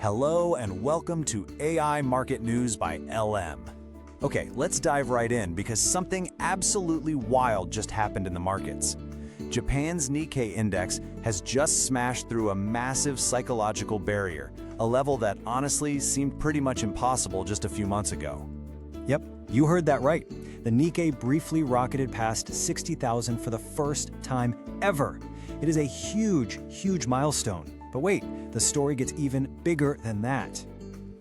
Hello and welcome to AI Market News by LM. Okay, let's dive right in because something absolutely wild just happened in the markets. Japan's Nikkei index has just smashed through a massive psychological barrier, a level that honestly seemed pretty much impossible just a few months ago. Yep, you heard that right. The Nikkei briefly rocketed past 60,000 for the first time ever. It is a huge, huge milestone. But wait, the story gets even bigger than that.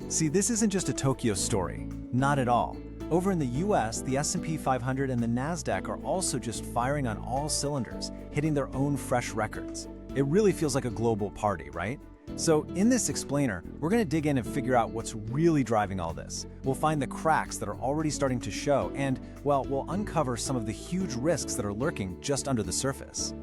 See, this isn't just a Tokyo story. Not at all. Over in the US, the S&P 500 and the NASDAQ are also just firing on all cylinders, hitting their own fresh records. It really feels like a global party, right? So in this explainer, we're going to dig in and figure out what's really driving all this. We'll find the cracks that are already starting to show and, well, we'll uncover some of the huge risks that are lurking just under the surface.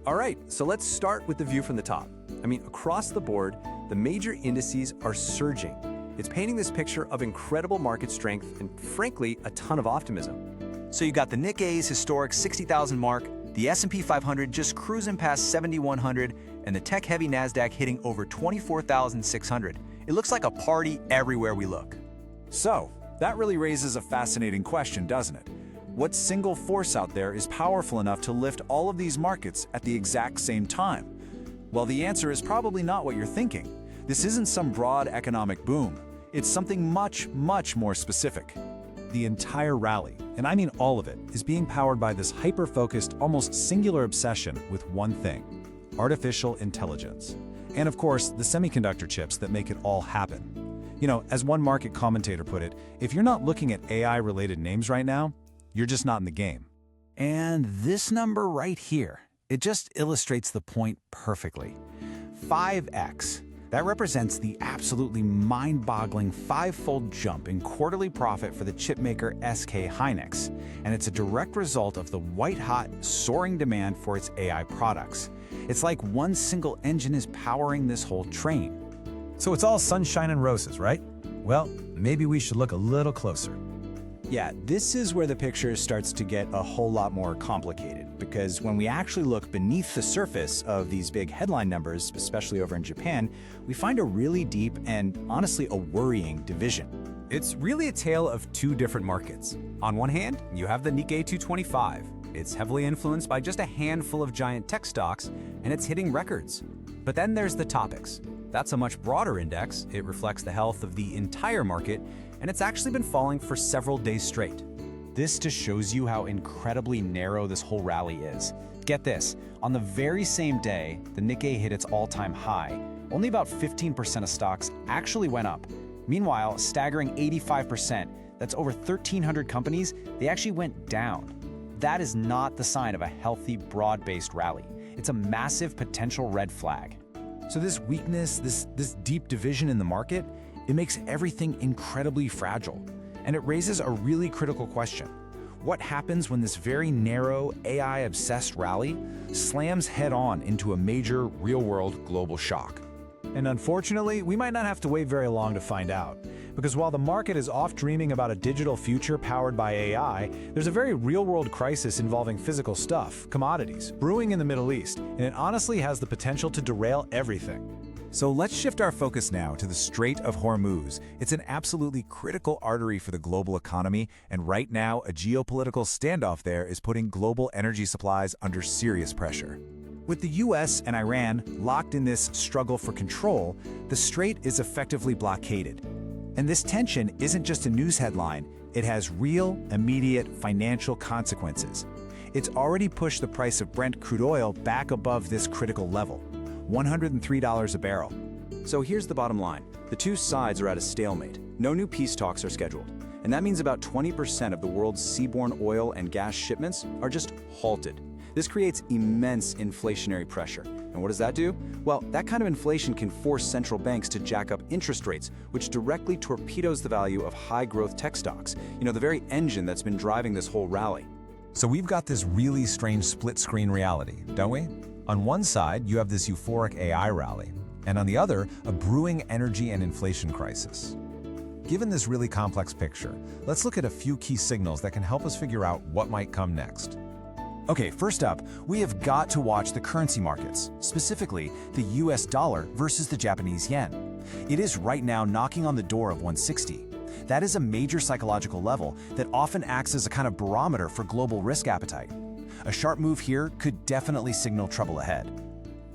All right, so let's start with the view from the top. Across the board, the major indices are surging. It's painting this picture of incredible market strength and, frankly, a ton of optimism. So you got the Nikkei's historic 60,000 mark, the S&P 500 just cruising past 7,100, and the tech-heavy NASDAQ hitting over 24,600. It looks like a party everywhere we look. So, that really raises a fascinating question, doesn't it? What single force out there is powerful enough to lift all of these markets at the exact same time? Well, the answer is probably not what you're thinking. This isn't some broad economic boom. It's something much, much more specific. The entire rally, and I mean all of it, is being powered by this hyper-focused, almost singular obsession with one thing: artificial intelligence. And of course, the semiconductor chips that make it all happen. You know, as one market commentator put it, if you're not looking at AI-related names right now, you're just not in the game. And this number right here, it just illustrates the point perfectly. 5x. That represents the absolutely mind-boggling five-fold jump in quarterly profit for the chipmaker SK Hynix, and it's a direct result of the white-hot, soaring demand for its AI products. It's like one single engine is powering this whole train. So it's all sunshine and roses, right? Well, maybe we should look a little closer. Yeah, this is where the picture starts to get a whole lot more complicated, because when we actually look beneath the surface of these big headline numbers, especially over in Japan, we find a really deep and honestly a worrying division. It's really a tale of two different markets. On one hand, you have the Nikkei 225. It's heavily influenced by just a handful of giant tech stocks, and it's hitting records. But then there's the Topics. That's a much broader index. It reflects the health of the entire market, and it's actually been falling for several days straight. This just shows you how incredibly narrow this whole rally is. Get this, on the very same day the Nikkei hit its all-time high, only about 15% of stocks actually went up. Meanwhile, a staggering 85%, that's over 1,300 companies, they actually went down. That is not the sign of a healthy, broad-based rally. It's a massive potential red flag. So this weakness, this deep division in the market, it makes everything incredibly fragile. And it raises a really critical question. What happens when this very narrow, AI-obsessed rally slams head-on into a major, real-world global shock? And unfortunately, we might not have to wait very long to find out. Because while the market is off dreaming about a digital future powered by AI, there's a very real-world crisis involving physical stuff, commodities, brewing in the Middle East, and it honestly has the potential to derail everything. So let's shift our focus now to the Strait of Hormuz. It's an absolutely critical artery for the global economy, and right now, a geopolitical standoff there is putting global energy supplies under serious pressure. With the US and Iran locked in this struggle for control, the strait is effectively blockaded. And this tension isn't just a news headline, it has real, immediate financial consequences. It's already pushed the price of Brent crude oil back above this critical level, $103 a barrel. So here's the bottom line. The two sides are at a stalemate. No new peace talks are scheduled. And that means about 20% of the world's seaborne oil and gas shipments are just halted. This creates immense inflationary pressure. And what does that do? Well, that kind of inflation can force central banks to jack up interest rates, which directly torpedoes the value of high-growth tech stocks, the very engine that's been driving this whole rally. So we've got this really strange split-screen reality, don't we? On one side, you have this euphoric AI rally, and on the other, a brewing energy and inflation crisis. Given this really complex picture, let's look at a few key signals that can help us figure out what might come next. Okay, first up, we have got to watch the currency markets, specifically the US dollar versus the Japanese yen. It is right now knocking on the door of 160. That is a major psychological level that often acts as a kind of barometer for global risk appetite. A sharp move here could definitely signal trouble ahead.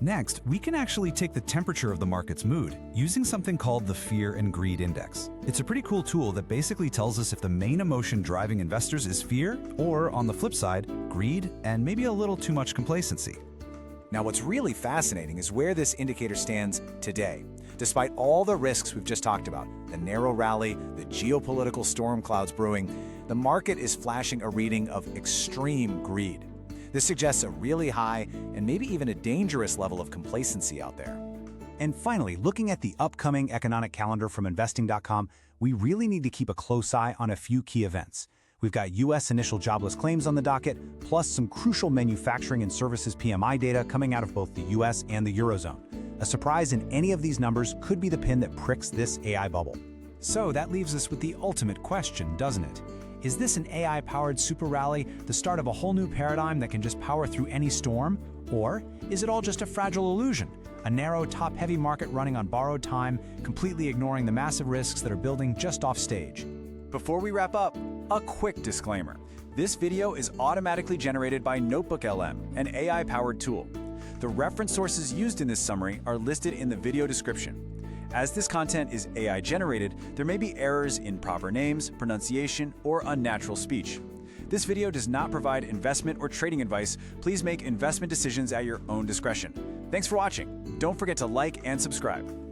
Next, we can actually take the temperature of the market's mood using something called the Fear and Greed Index. It's a pretty cool tool that basically tells us if the main emotion driving investors is fear or, on the flip side, greed and maybe a little too much complacency. Now, what's really fascinating is where this indicator stands today. Despite all the risks we've just talked about, the narrow rally, the geopolitical storm clouds brewing, the market is flashing a reading of extreme greed. This suggests a really high and maybe even a dangerous level of complacency out there. And finally, looking at the upcoming economic calendar from investing.com, we really need to keep a close eye on a few key events. We've got U.S. initial jobless claims on the docket, plus some crucial manufacturing and services PMI data coming out of both the U.S. and the Eurozone. A surprise in any of these numbers could be the pin that pricks this AI bubble. So that leaves us with the ultimate question, doesn't it? Is this an AI-powered super rally, the start of a whole new paradigm that can just power through any storm? Or is it all just a fragile illusion? A narrow, top-heavy market running on borrowed time, completely ignoring the massive risks that are building just off stage? Before we wrap up, a quick disclaimer. This video is automatically generated by NotebookLM, an AI-powered tool. The reference sources used in this summary are listed in the video description. As this content is AI-generated, there may be errors in proper names, pronunciation, or unnatural speech. This video does not provide investment or trading advice. Please make investment decisions at your own discretion. Thanks for watching. Don't forget to like and subscribe.